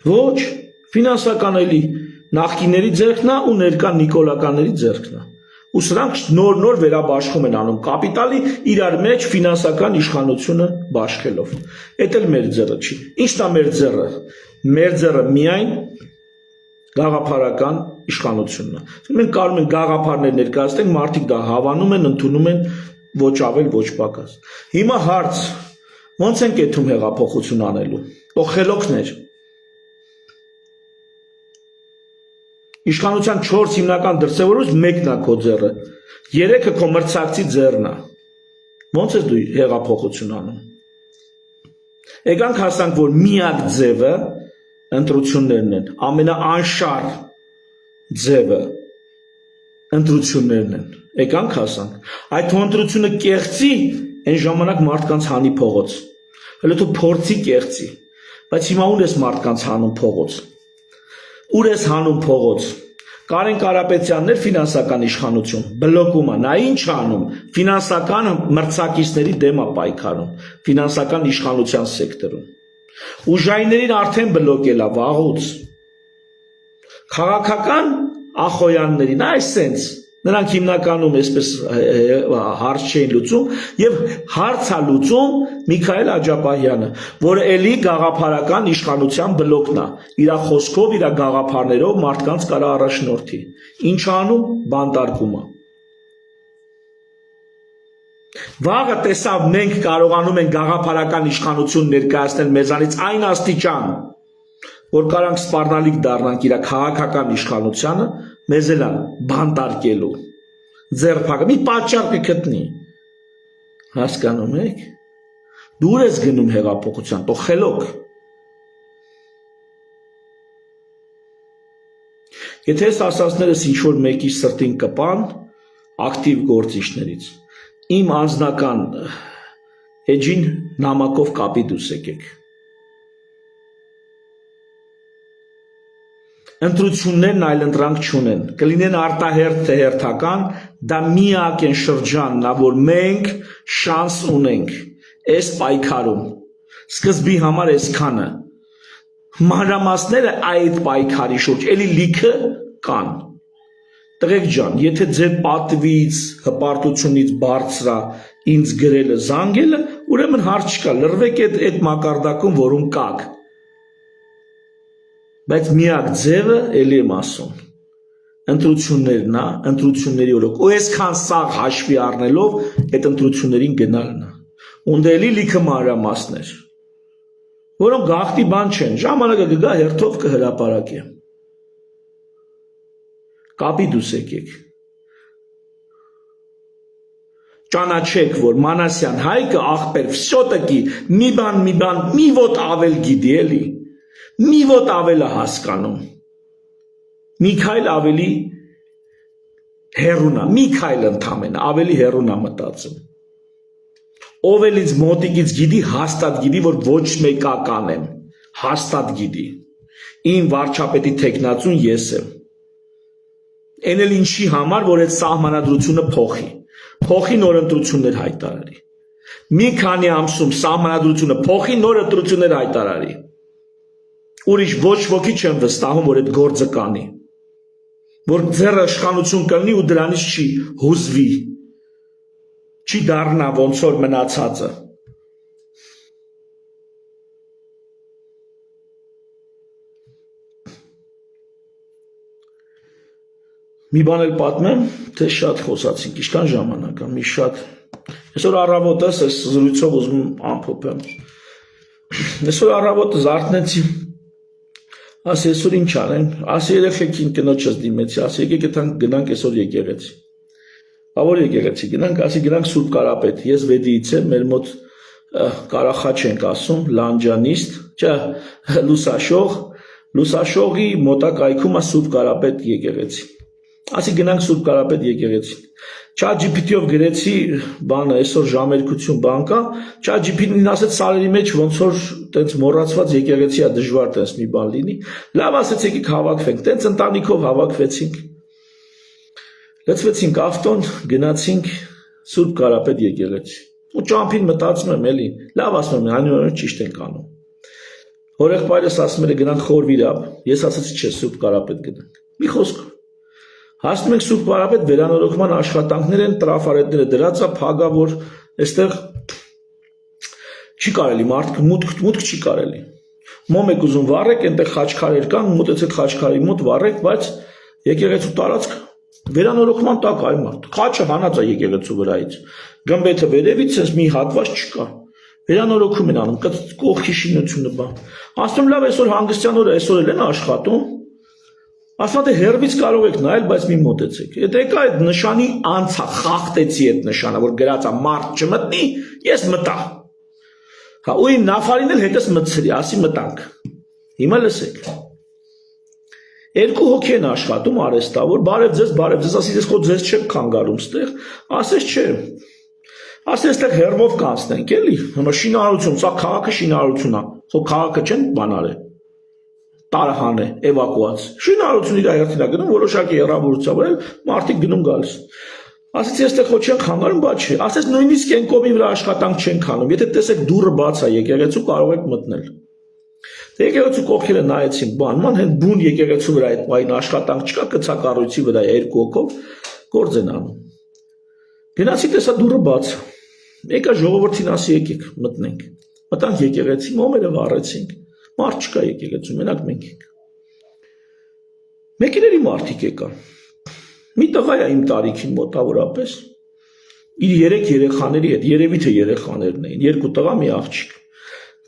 Ոչ, ֆինանսական էլի նախկինների ձեռքն է ու ներկա նիկոլականների ձեռքն է։ Ու սրանք նոր վերաբաշխում են անում կապիտալի իրար մեջ ֆինանսական իշխանությունը բաշխելով։ Էդ էլ մեր ձեռը չի։ Ի՞նչն է մեր ձեռը։ Մեր ձեռը միայն գաղափարական իշխանությունն է։ Մենք կարող ենք գաղափարներ ներկայացնենք, մարդիկ դա հավանում են, ընդունում են, ոչ ավել, ոչ պակաս։ Հիմա հարց, ո՞նց են կեթում հեղափոխություն անելու։ Ո խելոքներ։ Իշխանության 4 հիմնական դրսևորումից մեկն է քո ձեռը, 3-ը քո մրցակցի ձեռն է։ Ո՞նց ես դու հեղափոխություն անում։ Եկանք հասանք, որ միակ ձևը ընտրություններն են, ամենաանշար ձևը ընտրություններն են։ Եկանք հասանք։ Այդ ընտրությունը կեղծի, այն ժամանակ մարդկանց հանի փողոց։ Հələ դու փորձի կեղծի, բայց հիմա ուր ես մարդկանց հանում փողոց։ Ուր ես հանում փողոց։ Կարեն Կարապետյաններ ֆինանսական իշխանություն, բլոկում է, նա ինչ անում, ֆինանսական մրցակիցների դեմ է պայքարում, ֆինանսական իշխանության սեկտորում։ Ուժայիներին արդեն բլոկել է վաղուց։ Քաղաքական ախոյաններին, այսենց, նրանք հիմնականում այսպես հարց չէին լուծում եւ հարց է լուծում Միքայել Աջապահյանը, որը էլի գաղափարական իշխանության բլոկն է, իր խոսքով, իր գաղափարներով մարդկանց կարա առաջնորդի։ Ինչ անում, բանտարկում է։ Վաղը տեսավ մենք կարողանում ենք գաղափարական իշխանություն ներկայացնել մեզանից այն աստիճան, որ կարանք սպառնալիք դառնանք իր քաղաքական իշխանությանը, մեզ էլ բանտարկելու, ձեռփակը, մի պատճառ կգտնի։ Հասկանում եք։ Դուր ես գնում հեղափոխության, թող խելոք։ Եթե այս ասածներս ինչ-որ մեկի սրտին կպան, ակտիվ գործիչներից, իմ անձնական էջին նամակով կապի դուս եկեք։ Ընտրություններն այլ ընտրանք չունեն, կլինեն արտահերթ թե հերթական, դա միակ են շրջանն, որ մենք շանս ունենք այս պայքարում, սկզբի համար այսքանը, մանրամասները այդ պայքարի շուրջ, էլի լիքը կան, տղեկ ջան, եթե ձեր պատվից, հպարտությունից բարձրա ինձ գրելը, զանգելը, ուրեմն հարց չկա, լրվեք այդ մակարդակում, որում կաք, բայց միակ ձևը էլի եմ ասում, ընտրություններն է, ընտրությունների օրոք, ու այսքան սաղ հաշվի առնելով այդ ընտրություններին գնալն է, ունդը էլի լիքը մանրամասներ, որոնք գաղթի բան չեն, ժամանակը կգա հերթով կհրապարակեմ, կապի դուս եկեք, ճանաչեք, որ Մանասյան Հայկը աղբեր վսյոտակի մի բան, մի ոտ ավել գիդի էլի, մի ոտ ավել է հասկանում, Միքայել ավելի հեռուն է, Միքայել ընդամենը ավելի հեռուն է մտածում, ով էլ ինձ մոտիկից գիտի, հաստատ գիտի, որ ոչ մեկական եմ, հաստատ գիտի, իմ վարչապետի թեկնածուն ես եմ, են էլ ինչի համար, որ այդ սահմանադրությունը փոխի նոր ընտրություններ հայտարարի, մի քանի ամսում սահմանադրությունը փոխի նոր ընտրություններ հայտարարի, ուրիշ ոչ ոքի չեմ վստահում, որ այդ գործը կանի, որ ձեռը իշխանություն կլինի ու դրանից չի հուզվի, չի դառնա ոնց որ մնացածը։ Մի բան էլ պատմեմ, թե շատ խոսացինք, ինչքան ժամանակ է, մի շատ, այսօր առավոտս այս զրույցով ուզում ամփոփեմ, այսօր առավոտս արթնեցի, Ասի այսօր ինչ անեն, ասի երեխեքին կնոջս դիմեցի, ասի եկեք գնանք այսօր եկեղեցի։ Ավոր եկեղեցի գնանք, ասի գնանք Սուրբ Կարապետ, ես վեդիից եմ, մեր մոտ կարախաչ ենք ասում, լանջանիստ, չէ, լուսաշողի մոտակայքում է Սուրբ Կարապետ եկեղեցի։ Ասի գնանք Սուրբ Կարապետ եկեղեցի։ ChatGPT-ով գրեցի բանը, այսօր ժամերկություն բան կա, ChatGPT-ին ասեց սարերի մեջ ոնց որ տենց մոռացված եկեղեցի է դժվար տես մի բան լինի։ Լավ ասեց եկեք հավաքվենք, տենց ընտանիքով հավաքվեցինք։ Լցվեցինք ավտոն, գնացինք Սուրբ Կարապետ եկեղեցի։ Ու ճամփին մտածում եմ էլի, լավ ասում եմ, այնուամենայնիվ ճիշտ ենք անում։ Հորեղբայրս ասում էր գնանք Խորվիրապ, ես ասացի չէ Սուրբ Կարապետ գնանք։ Մի խոսք։ Հասնում ենք Սուրբ Կարապետ, վերանորոգման աշխատանքներ են, տրաֆարետները դրած է, փագա, որ այստեղ չի կարելի, մարդը մուտք չի կարելի։ Մոմ եք ուզում վառեք, այնտեղ խաչքարեր կան, մոտեցեք խաչքարի մոտ վառեք, բայց եկեղեցու տարածք վերանորոգման տակ այ մարդ։ Խաչը հանած է եկեղեցու վրայից։ Գմբեթը վերևից էս մի հատված չկա։ Վերանորոգում են անում, կողքի շինությունը բան։ Ասում լավ, այսօր հանգստյան օրը, այսօր էլ են աշխատում։ Ասում դե հերվից կարող եք նայել, բայց մի մոտեցեք։ Եթե եկա այդ նշանի անցա, խախտեցի այդ նշանը, որ գրած է մարդ չմտնի, ես մտա։ Հա ու իմ նավարին էլ հետս մտցրի, ասի մտանք։ Հիմա լսեք։ Երկու հոգի են աշխատում արեստավոր, բարև ձեզ, ասի ես խո ձեզ չեմ քանգարում ստեղ, ասես չէ։ Ասես այստեղ հերվով կանցնենք, էլի։ Հիմա շինարարություն, սա քաղաքը շինարարություն է։ Խո քաղաքը չեն բանարել։ Տարհան է, էվակուաց։ Շինարարություն իր հերթին է գնում, որոշակի հեռավորությամբ էլ մարդիկ գնում գալիս։ Ասեց այստեղ խո չեն քանգարում, բա չէ։ Ասեց նույնիսկ այն կողմի վրա աշխատանք չեն քանում։ Եթե տեսեք դուռը բաց է եկեղեցու, կարող եք մտնել։ Եկեղեցու կողքերը նայեցին, բանման հեն բուն եկեղեցու վրա այդ այն աշխատանք չկա, կցակառույցի վրա երկու հոգով գործ են անում։ Գնացի տեսա դուռը բաց։ Եկա ժողովրդին ասի եկեք մտնենք։ Մտանք եկեղեցի, մոմերը վառեցինք։ Մարդ չկա եկեղեցու, մենակ մենք ենք։ Մեկիների մարդիկ եկան։ Մի տղա է իմ տարիքին մոտավորապես։ Իր 3 երեխաների հետ, երևի թե երեխաներն էին, 2 տղա, մի աղջիկ։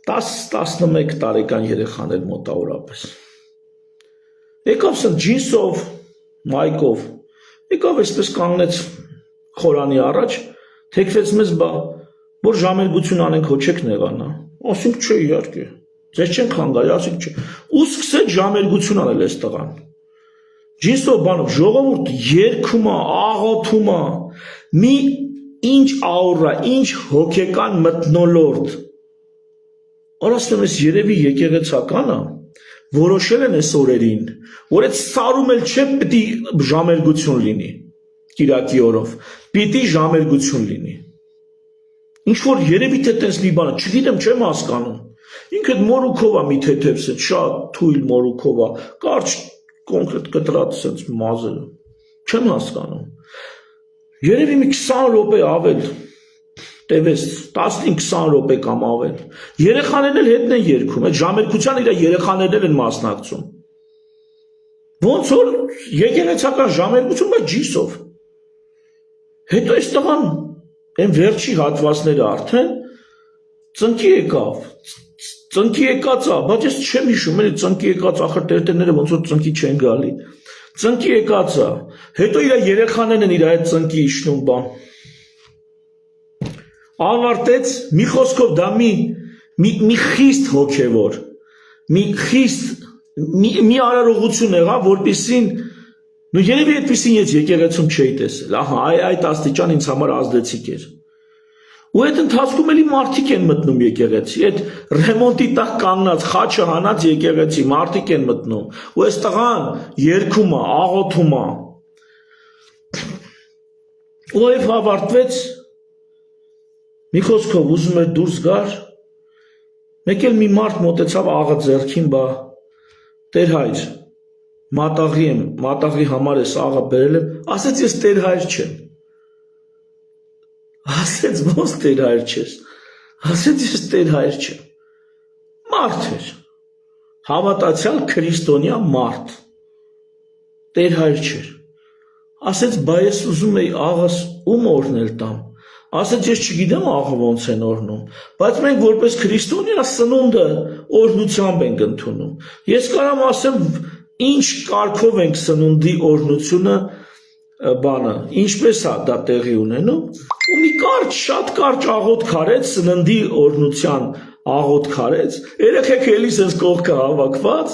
10-11 տարեկան երեխաներ մոտավորապես։ Եկավ սա ջինսով, մայկով, եկավ այսպես կանգնեց խորանի առաջ, թեքվեց մեզ բա, որ ժամերգություն անենք, հո չեք նեղանա։ Ասենք չէ իհարկե, ձեզ չենք խանգարի, ասենք չէ։ Ու սկսեց ժամերգություն անել այս տղան։ Ջինսով բանով ժողովուրդ երգում է, աղոթում է, մի ինչ աուրա, ինչ հոգեկան մթնոլորտ։ Ասում ես երևի եկեղեցական է, որոշել են այս օրերին, որ այդ սարում էլ չէ պիտի ժամերգություն լինի, կիրակի օրով, պիտի ժամերգություն լինի։ Ինչ որ երևի թե տես մի բան է, չգիտեմ, չեմ հասկանում։ Ինքը մորուքով է մի թեթևս, շատ թույլ մորուքով է, կարճ կոնկրետ կտրած սենց մազերը, չեմ հասկանում։ Երևի մի 20 րոպե ավել, տևես 15-20 րոպե կամ ավել։ Երեխաներն էլ հետն են երգում, այդ ժամերգության իր երեխաներն են մասնակցում։ Ոնց որ եկեղեցական ժամերգություն, բայց ջիսով։ Հետո այս տղան այն վերջի հատվածները արդեն ծնկի եկավ, ծնկի եկած է, բայց ես չեմ հիշում, էլի ծնկի եկած ախր տերտերները ոնց որ ծնկի չեն գալի։ Ծնկի եկած է, հետո իր երեխաներն են իր այդ ծնկի իջնում բան։ Ավարտեց, մի խոսքով դա մի խիստ հոգևոր, մի խիստ, մի արարողություն եղավ, որպեսզի նու երևի այդպեսին ես եկեղեցում չէի տեսել, ահա, այդ աստիճան ինձ համար ազդեցիկ էր։ Ու այդ ընթացքում էլի մարդիկ են մտնում եկեղեցի, այդ ռեմոնտի տակ կանգնած, խաչը հանած եկեղեցի, մարդիկ են մտնում, ու այս տղան երգում է, աղոթում է։ Ու այվ ավարտվեց, մի խոսքով ուզում էր դուրս գար, մեկ էլ մի մարդ մոտեցավ աղը ձեռքին, բա Տեր հայր, մատաղի համար ես աղը բերել եմ, ասեց ես Տեր հայր չեմ։ Ասեց ոնց Տեր հայր չես, ասեց ես Տեր հայր չեմ։ Մարդ էր, հավատացյալ քրիստոնյա մարդ, Տեր հայր չէր։ Ասեց բա ես ուզում էի աղս ում օրհնել տամ, Ասեց ես չգիտեմ աղը ոնց են օրհնում, բայց մենք որպես քրիստոնյա սնունդը օրհնությամբ ենք ընդունում։ Ես կարամ ասեմ ինչ կարգով ենք սնունդի օրհնությունը բանը, ինչպես է դա տեղի ունենում, ու մի կարճ, շատ կարճ աղոթք արեց, սննդի օրհնության աղոթք արեց, երեխեք էլի սենց կողքը հավաքված,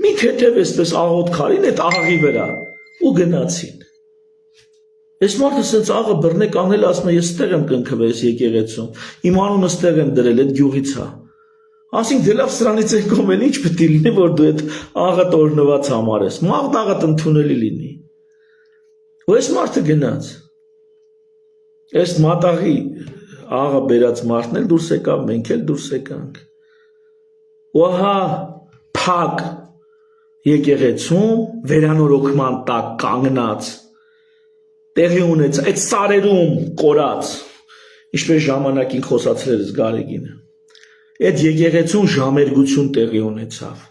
մի թեթև էսպես աղոթք արին այդ աղի վրա ու գնացին։ Ես մարդը սենց աղը բռնե կանգնել ասում է ես ստեղ եմ կնքվել ես եկեղեցում, իմ անունը ստեղ եմ դրել այդ գյուղից է։ Ասինք դե լավ սրանից այն կողմեն ինչ պետք է լինի, որ դու այդ աղը օրհնված համարես, մաղ աղը ընդունելի լինի։ Ու այս մարդը գնաց։ Այս մատաղի աղը բերած մարդն էլ դուրս եկավ, մենք էլ դուրս եկանք։ Ու ահա փակ եկեղեցում վերանորոգման տակ կանգնած տեղի ունեց այդ սարերում կորած, ինչպես ժամանակին խոսացրել ես Գարեգինը, այդ եկեղեցուն ժամերգություն տեղի ունեցավ։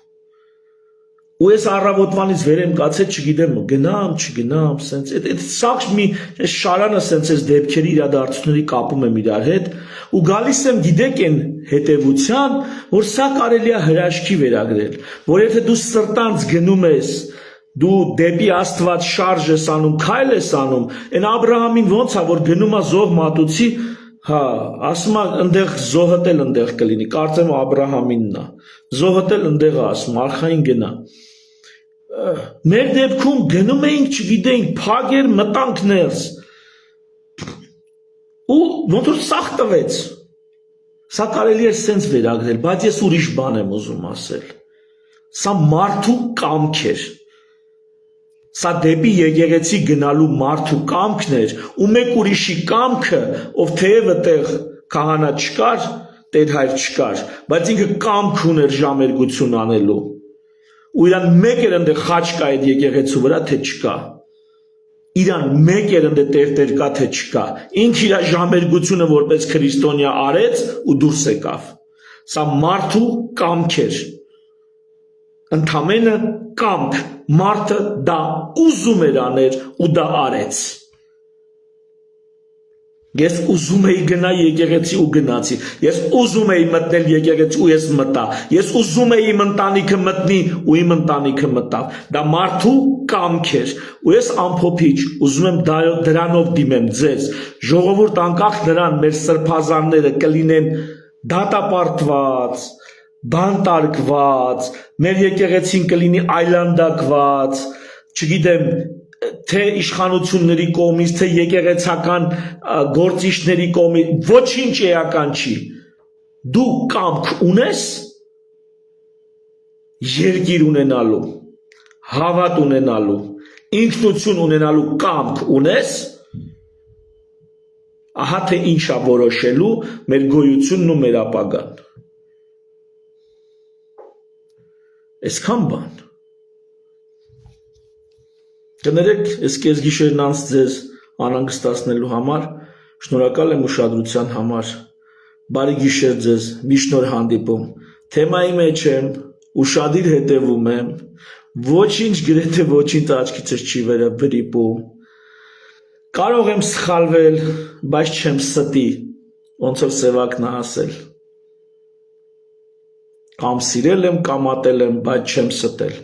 Ու ես առավոտվանից վեր եմ կացել, չգիտեմ, գնամ, չգնամ, սենց, այդ սաղ մի շարանը սենց ես դեպքերի իրադարձությունների կապում եմ իրար հետ, ու գալիս եմ գիտեք են հետևության, որ սա կարելի է հրաշքի վերագրել, որ եթե դու սրտանց գնում ես, դու դեպի Աստված շարժ ես անում, քայլ ես անում, այն Աբրահամին ոնց է, որ գնում է զոհ մատուցի, հա, ասում է ընդեղ զոհդ էլ ընդեղ կլինի, կարծեմ Աբրահամինն է, զոհդ էլ ընդեղ է ասում, արխային գնա։ Մեր դեպքում գնում էինք, չգիտեինք, փակ էր, մտանք ներս, ու ոնց որ սաղ տվեց, սա կարելի էր սենց վերագրել, բայց ես ուրիշ բան եմ ուզում ասել, սա մարդու կամք էր, սա դեպի եկեղեցի գնալու մարդու կամքն էր, ու մեկ ուրիշի կամքը, ով թեև այդտեղ քահանա չկար, տերհայր չկար, բայց ինքը կամք ուներ ժամերգություն անելու, ու իրան մեկ էր ընդեղ խաչ կա այդ եկեղեցու վրա, թե չկա, իրան մեկ էր ընդեղ տերտեր կա, թե չկա, ինքը իր ժամերգությունը որպես քրիստոնյա արեց ու դուրս եկավ, սա մարդու կամք էր, ընդամենը կամք, մարդը դա ուզում էր աներ ու դա արեց։ Ես ուզում էի գնա եկեղեցի ու գնացի, ես ուզում էի մտնել եկեղեցի ու ես մտա, ես ուզում էի իմ ընտանիքը մտնի ու իմ ընտանիքը մտավ, դա մարդու կամք էր, ու ես ամփոփիչ ուզում եմ դրանով դիմեմ ձեզ, ժողովուրդ անկախ նրան մեր սրբազանները կլինեն դատապարտված, բանտարկված, մեր եկեղեցին կլինի այլանդակված, չգիտեմ, թե իշխանությունների կողմից, թե եկեղեցական գործիչների կողմից, ոչինչ էական չի, դու կամք ունես, երկիր ունենալու, հավատ ունենալու, ինքնություն ունենալու կամք ունես, ահա թե ինչա որոշելու մեր գոյությունն ու մեր ապագան։ Այսքան բան։ Կներեք, ես կես գիշերն անց ձեզ անհանգստացնելու համար, շնորհակալ եմ ուշադրության համար, բարի գիշեր ձեզ, մի շնորհ հանդիպում, թեմայի մեջ եմ, ուշադիր հետևում եմ, ոչինչ գրեթե ոչինչ աչքիցս չի վրիպում, կարող եմ սխալվել, բայց չեմ ստի, ոնց որ Սևակն է ասել, կամ սիրել եմ, կամ ատել եմ, բայց չեմ ստել,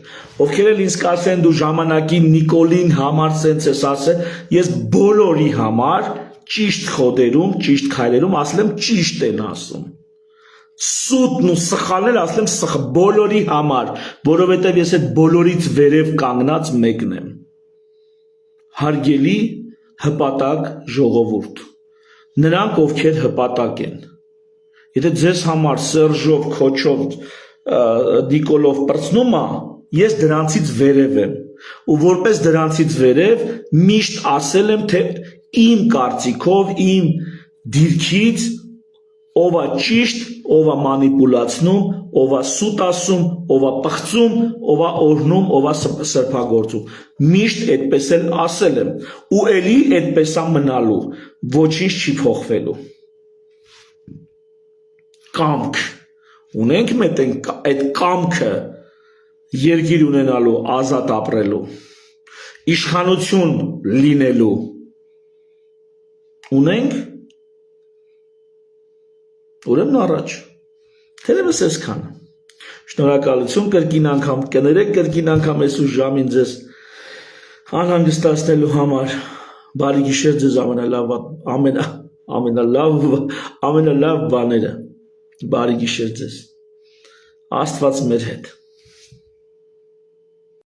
ովքեր էլ ինձ կասեն դու ժամանակին Նիկոլին համար սենց ես ասել, ես բոլորի համար ճիշտ խոդերում, ճիշտ քայլերում ասել եմ ճիշտ են ասում, սուտն ու սխալել ասել եմ բոլորի համար, որովհետև ես այդ բոլորից վերև կանգնած մեկն եմ, հարգելի հպատակ ժողովուրդ, նրանք ովքեր հպատակ են, եթե ձեզ համար Սերժով, Քոչով, Նիկոլով պրծնում է, ես դրանցից վերև եմ, ու որպես դրանցից վերև միշտ ասել եմ, թե իմ կարծիքով, իմ դիրքից, ով է ճիշտ, ով է մանիպուլացնում, ով է սուտ ասում, ով է պղծում, ով է օրհնում, ով է սրբագործում, միշտ այդպես էլ ասել եմ, ու էլի այդպես է մնալու, ոչինչ չի փոխվելու, կամք, ունենք մետ այդ կամքը երկիր ունենալու, ազատ ապրելու, իշխանություն լինելու, ունենք, Ուրեմն առաջ։ Թերևս այսքանը։ Շնորհակալություն կրկին անգամ, կներեք կրկին անգամ այս ու ժամին ձեզ անհանգստացնելու համար։ Բարի գիշեր ձեզ ամենալավ բաները։ Բարի գիշեր ձեզ։ Աստված մեր հետ։